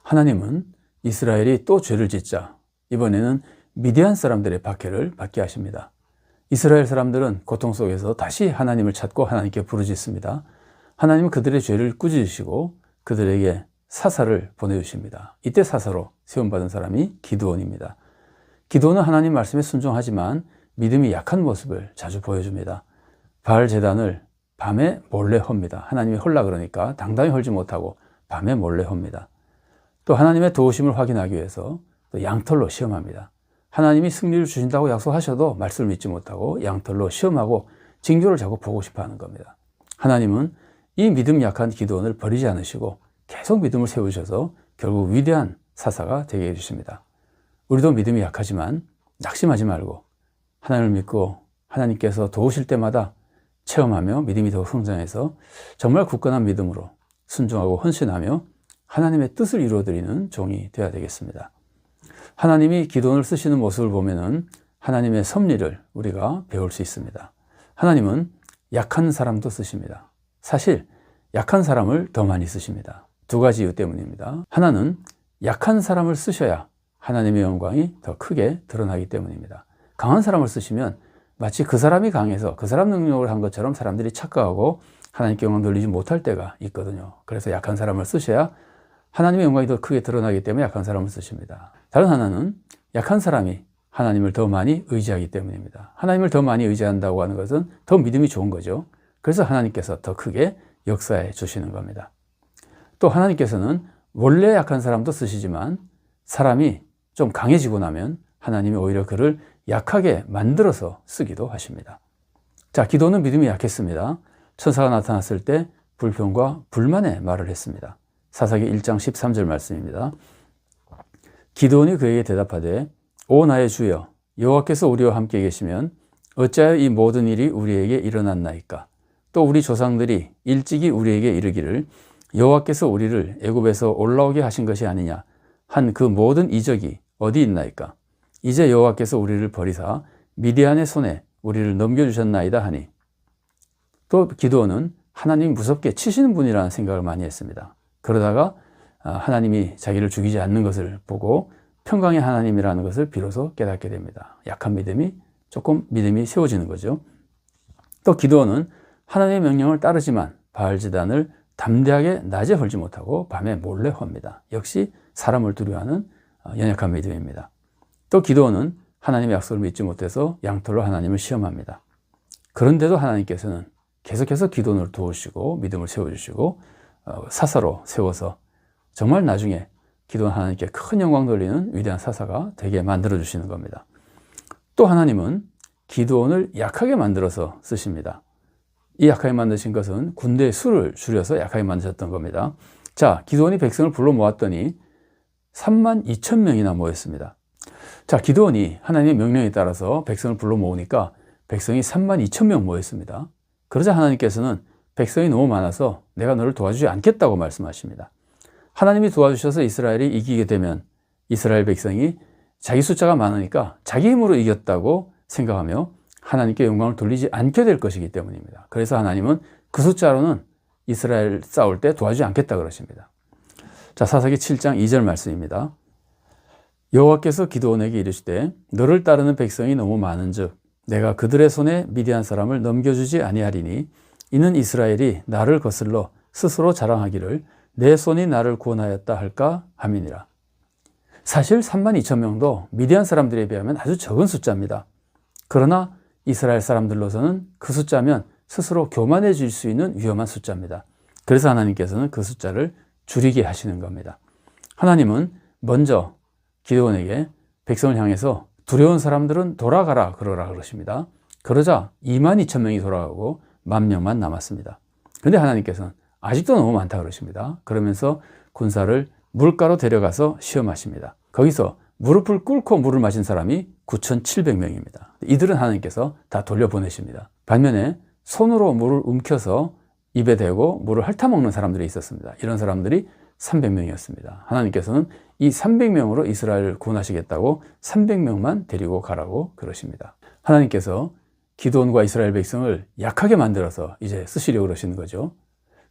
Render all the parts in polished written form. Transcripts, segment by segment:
하나님은 이스라엘이 또 죄를 짓자 이번에는 미디안 사람들의 박해를 받게 하십니다. 이스라엘 사람들은 고통 속에서 다시 하나님을 찾고 하나님께 부르짖습니다. 하나님은 그들의 죄를 꾸짖으시고 그들에게 사사를 보내주십니다. 이때 사사로 세움받은 사람이 기드온입니다. 기드온은 하나님 말씀에 순종하지만 믿음이 약한 모습을 자주 보여줍니다. 바알 제단을 밤에 몰래 헐니다. 하나님이 헐라 그러니까 당당히 헐지 못하고 밤에 몰래 헐니다. 또 하나님의 도우심을 확인하기 위해서 또 양털로 시험합니다. 하나님이 승리를 주신다고 약속하셔도 말씀을 믿지 못하고 양털로 시험하고 징조를 자꾸 보고 싶어 하는 겁니다. 하나님은 이 믿음 약한 기드온을 버리지 않으시고 계속 믿음을 세우셔서 결국 위대한 사사가 되게 해주십니다. 우리도 믿음이 약하지만 낙심하지 말고 하나님을 믿고 하나님께서 도우실 때마다 체험하며 믿음이 더 성장해서 정말 굳건한 믿음으로 순종하고 헌신하며 하나님의 뜻을 이루어드리는 종이 되어야 되겠습니다. 하나님이 기도원을 쓰시는 모습을 보면은 하나님의 섭리를 우리가 배울 수 있습니다. 하나님은 약한 사람도 쓰십니다. 사실 약한 사람을 더 많이 쓰십니다. 두 가지 이유 때문입니다. 하나는 약한 사람을 쓰셔야 하나님의 영광이 더 크게 드러나기 때문입니다. 강한 사람을 쓰시면 마치 그 사람이 강해서 그 사람 능력을 한 것처럼 사람들이 착각하고 하나님께 영광 돌리지 못할 때가 있거든요. 그래서 약한 사람을 쓰셔야 하나님의 영광이 더 크게 드러나기 때문에 약한 사람을 쓰십니다. 다른 하나는 약한 사람이 하나님을 더 많이 의지하기 때문입니다. 하나님을 더 많이 의지한다고 하는 것은 더 믿음이 좋은 거죠. 그래서 하나님께서 더 크게 역사해 주시는 겁니다. 또 하나님께서는 원래 약한 사람도 쓰시지만 사람이 좀 강해지고 나면 하나님이 오히려 그를 약하게 만들어서 쓰기도 하십니다. 자, 기도는 믿음이 약했습니다. 천사가 나타났을 때 불평과 불만의 말을 했습니다. 사사기 1장 13절 말씀입니다. 기드온이 그에게 대답하되 오 나의 주여 여호와께서 우리와 함께 계시면 어찌하여 이 모든 일이 우리에게 일어났나이까. 또 우리 조상들이 일찍이 우리에게 이르기를 여호와께서 우리를 애굽에서 올라오게 하신 것이 아니냐 한 그 모든 이적이 어디 있나이까. 이제 여호와께서 우리를 버리사 미디안의 손에 우리를 넘겨주셨나이다 하니. 또 기드온은 하나님이 무섭게 치시는 분이라는 생각을 많이 했습니다. 그러다가 하나님이 자기를 죽이지 않는 것을 보고 평강의 하나님이라는 것을 비로소 깨닫게 됩니다. 약한 믿음이 조금 믿음이 세워지는 거죠. 또 기드온은 하나님의 명령을 따르지만 바알제단을 담대하게 낮에 헐지 못하고 밤에 몰래 헐니다. 역시 사람을 두려워하는 연약한 믿음입니다. 또 기드온은 하나님의 약속을 믿지 못해서 양털로 하나님을 시험합니다. 그런데도 하나님께서는 계속해서 기드온을 도우시고 믿음을 세워주시고 사사로 세워서 정말 나중에 기드온 하나님께 큰 영광 돌리는 위대한 사사가 되게 만들어주시는 겁니다. 또 하나님은 기드온을 약하게 만들어서 쓰십니다. 이 약하게 만드신 것은 군대의 수를 줄여서 약하게 만드셨던 겁니다. 자, 기드온이 백성을 불러 모았더니 32,000명이나 모였습니다. 자, 기드온이 하나님의 명령에 따라서 백성을 불러 모으니까 백성이 32,000명 모였습니다. 그러자 하나님께서는 백성이 너무 많아서 내가 너를 도와주지 않겠다고 말씀하십니다. 하나님이 도와주셔서 이스라엘이 이기게 되면 이스라엘 백성이 자기 숫자가 많으니까 자기 힘으로 이겼다고 생각하며 하나님께 영광을 돌리지 않게 될 것이기 때문입니다. 그래서 하나님은 그 숫자로는 이스라엘 싸울 때 도와주지 않겠다 그러십니다. 자, 사사기 7장 2절 말씀입니다. 여호와께서 기드온에게 이르시되 너를 따르는 백성이 너무 많은즉 내가 그들의 손에 미디안 사람을 넘겨주지 아니하리니 이는 이스라엘이 나를 거슬러 스스로 자랑하기를 내 손이 나를 구원하였다 할까 함이니라. 사실 32,000명도 미디안 사람들에 비하면 아주 적은 숫자입니다. 그러나 이스라엘 사람들로서는 그 숫자면 스스로 교만해질 수 있는 위험한 숫자입니다. 그래서 하나님께서는 그 숫자를 줄이게 하시는 겁니다. 하나님은 먼저 기드온에게 백성을 향해서 두려운 사람들은 돌아가라 그러라 그러십니다. 그러자 22,000명이 돌아가고 10,000명만 남았습니다. 그런데 하나님께서는 아직도 너무 많다 그러십니다. 그러면서 군사를 물가로 데려가서 시험하십니다. 거기서 무릎을 꿇고 물을 마신 사람이 9,700명입니다. 이들은 하나님께서 다 돌려보내십니다. 반면에 손으로 물을 움켜서 입에 대고 물을 핥아먹는 사람들이 있었습니다. 이런 사람들이 300명이었습니다. 하나님께서는 이 300명으로 이스라엘을 구원하시겠다고 300명만 데리고 가라고 그러십니다. 하나님께서 기드온과 이스라엘 백성을 약하게 만들어서 이제 쓰시려고 그러시는 거죠.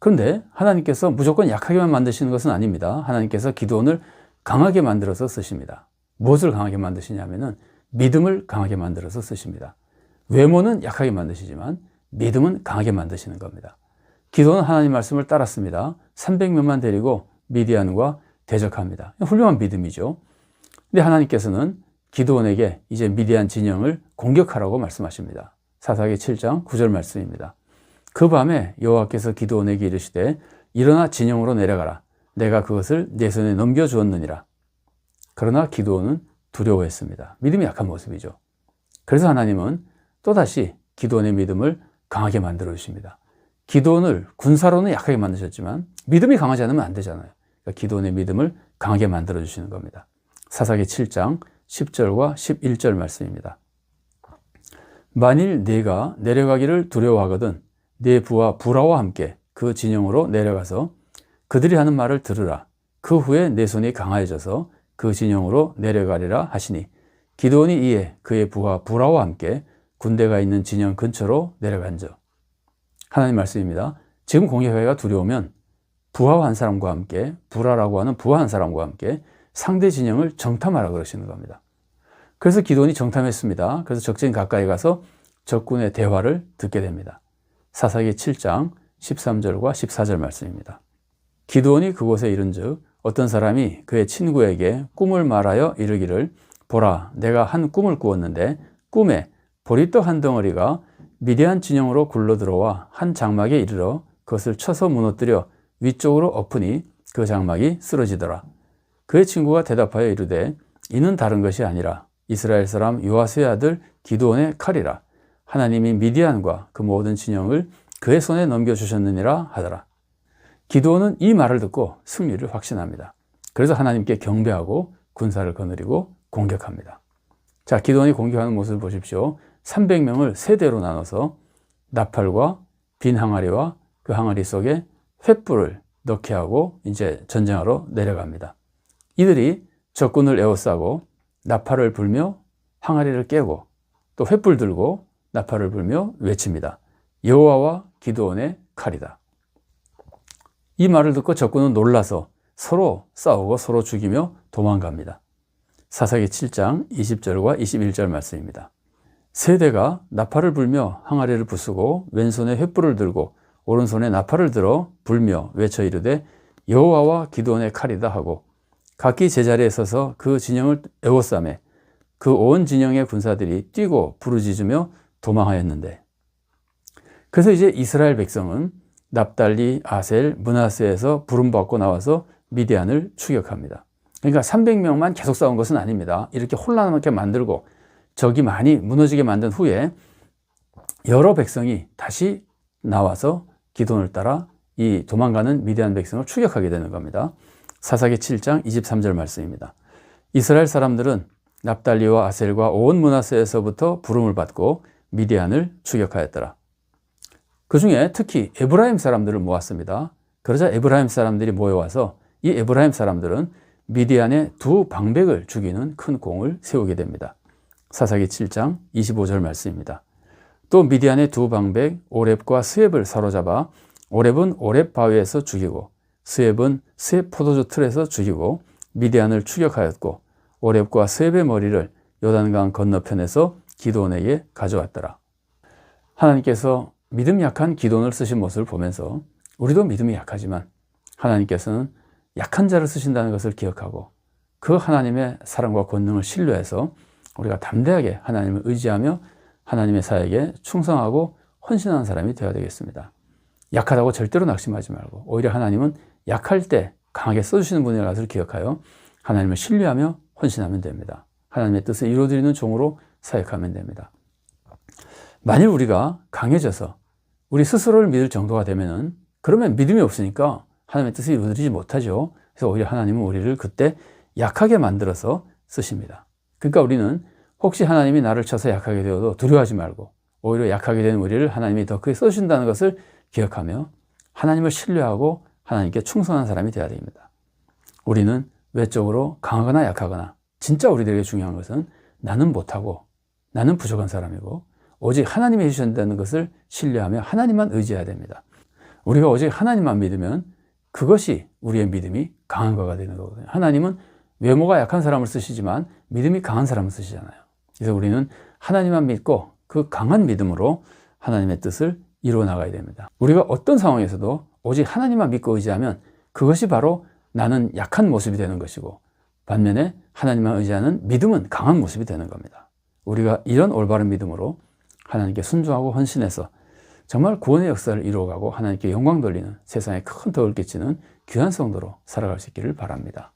그런데 하나님께서 무조건 약하게만 만드시는 것은 아닙니다. 하나님께서 기드온을 강하게 만들어서 쓰십니다. 무엇을 강하게 만드시냐면은 믿음을 강하게 만들어서 쓰십니다. 외모는 약하게 만드시지만 믿음은 강하게 만드시는 겁니다. 기드온은 하나님 말씀을 따랐습니다. 300명만 데리고 미디안과 대적합니다. 훌륭한 믿음이죠. 근데 하나님께서는 기드온에게 이제 미디안 진영을 공격하라고 말씀하십니다. 사사기 7장 9절 말씀입니다. 그 밤에 여호와께서 기드온에게 이르시되 일어나 진영으로 내려가라. 내가 그것을 내 손에 넘겨주었느니라. 그러나 기드온은 두려워했습니다. 믿음이 약한 모습이죠. 그래서 하나님은 또다시 기드온의 믿음을 강하게 만들어 주십니다. 기드온을 군사로는 약하게 만드셨지만 믿음이 강하지 않으면 안 되잖아요. 그러니까 기드온의 믿음을 강하게 만들어 주시는 겁니다. 사사기 7장 10절과 11절 말씀입니다. 만일 네가 내려가기를 두려워하거든 네 부하 부라와 함께 그 진영으로 내려가서 그들이 하는 말을 들으라. 그 후에 내 손이 강하여져서 그 진영으로 내려가리라 하시니 기드온이 이에 그의 부하 부라와 함께 군대가 있는 진영 근처로 내려간즉. 하나님 말씀입니다. 지금 공격하기가 두려우면 부하 한 사람과 함께, 부라라고 하는 부하 한 사람과 함께 상대 진영을 정탐하라 그러시는 겁니다. 그래서 기드온이 정탐했습니다. 그래서 적진 가까이 가서 적군의 대화를 듣게 됩니다. 사사기 7장 13절과 14절 말씀입니다. 기드온이 그곳에 이른즉 어떤 사람이 그의 친구에게 꿈을 말하여 이르기를 보라 내가 한 꿈을 꾸었는데 꿈에 보리떡 한 덩어리가 미디안 진영으로 굴러 들어와 한 장막에 이르러 그것을 쳐서 무너뜨려 위쪽으로 엎으니 그 장막이 쓰러지더라. 그의 친구가 대답하여 이르되 이는 다른 것이 아니라 이스라엘 사람 요아스의 아들 기드온의 칼이라. 하나님이 미디안과 그 모든 진영을 그의 손에 넘겨주셨느니라 하더라. 기드온은 이 말을 듣고 승리를 확신합니다. 그래서 하나님께 경배하고 군사를 거느리고 공격합니다. 자, 기드온이 공격하는 모습을 보십시오. 300명을 세 대로 나눠서 나팔과 빈 항아리와 그 항아리 속에 횃불을 넣게 하고 이제 전쟁하러 내려갑니다. 이들이 적군을 에워싸고 나팔을 불며 항아리를 깨고 또 횃불 들고 나팔을 불며 외칩니다. 여호와와 기드온의 칼이다. 이 말을 듣고 적군은 놀라서 서로 싸우고 서로 죽이며 도망갑니다. 사사기 7장 20절과 21절 말씀입니다. 세대가 나팔을 불며 항아리를 부수고 왼손에 횃불을 들고 오른손에 나팔을 들어 불며 외쳐 이르되 여호와와 기드온의 칼이다 하고 각기 제자리에 서서 그 진영을 에워싸매 그 온 진영의 군사들이 뛰고 부르짖으며 도망하였는데. 그래서 이제 이스라엘 백성은 납달리, 아셀, 므낫세에서 부름받고 나와서 미디안을 추격합니다. 그러니까 300명만 계속 싸운 것은 아닙니다. 이렇게 혼란하게 만들고 적이 많이 무너지게 만든 후에 여러 백성이 다시 나와서 기드온을 따라 이 도망가는 미디안 백성을 추격하게 되는 겁니다. 사사기 7장 23절 말씀입니다. 이스라엘 사람들은 납달리와 아셀과 온 므낫세에서부터 부름을 받고 미디안을 추격하였더라. 그 중에 특히 에브라임 사람들을 모았습니다. 그러자 에브라임 사람들이 모여와서 이 에브라임 사람들은 미디안의 두 방백을 죽이는 큰 공을 세우게 됩니다. 사사기 7장 25절 말씀입니다. 또 미디안의 두 방백 오렙과 스웹을 사로잡아 오렙은 오렙 바위에서 죽이고 스웹은 스웹 포도주 틀에서 죽이고 미디안을 추격하였고 오렙과 스웹의 머리를 요단강 건너편에서 기드온에게 가져왔더라. 하나님께서 믿음 약한 기드온을 쓰신 모습을 보면서 우리도 믿음이 약하지만 하나님께서는 약한 자를 쓰신다는 것을 기억하고 그 하나님의 사랑과 권능을 신뢰해서 우리가 담대하게 하나님을 의지하며 하나님의 사역에 충성하고 헌신하는 사람이 되어야 되겠습니다. 약하다고 절대로 낙심하지 말고 오히려 하나님은 약할 때 강하게 써주시는 분이라는 것을 기억하여 하나님을 신뢰하며 헌신하면 됩니다. 하나님의 뜻을 이루어드리는 종으로 사역하면 됩니다. 만일 우리가 강해져서 우리 스스로를 믿을 정도가 되면은 그러면 믿음이 없으니까 하나님의 뜻을 이루어드리지 못하죠. 그래서 오히려 하나님은 우리를 그때 약하게 만들어서 쓰십니다. 그러니까 우리는 혹시 하나님이 나를 쳐서 약하게 되어도 두려워하지 말고 오히려 약하게 된 우리를 하나님이 더 크게 써주신다는 것을 기억하며 하나님을 신뢰하고 하나님께 충성한 사람이 되어야 됩니다. 우리는 외적으로 강하거나 약하거나 진짜 우리들에게 중요한 것은 나는 못하고 나는 부족한 사람이고 오직 하나님이 해주신다는 것을 신뢰하며 하나님만 의지해야 됩니다. 우리가 오직 하나님만 믿으면 그것이 우리의 믿음이 강한 거가 되는 거거든요. 하나님은 외모가 약한 사람을 쓰시지만 믿음이 강한 사람을 쓰시잖아요. 그래서 우리는 하나님만 믿고 그 강한 믿음으로 하나님의 뜻을 이루어 나가야 됩니다. 우리가 어떤 상황에서도 오직 하나님만 믿고 의지하면 그것이 바로 나는 약한 모습이 되는 것이고, 반면에 하나님만 의지하는 믿음은 강한 모습이 되는 겁니다. 우리가 이런 올바른 믿음으로 하나님께 순종하고 헌신해서 정말 구원의 역사를 이루어가고 하나님께 영광 돌리는, 세상에 큰 덕을 끼치는 귀한 성도로 살아갈 수 있기를 바랍니다.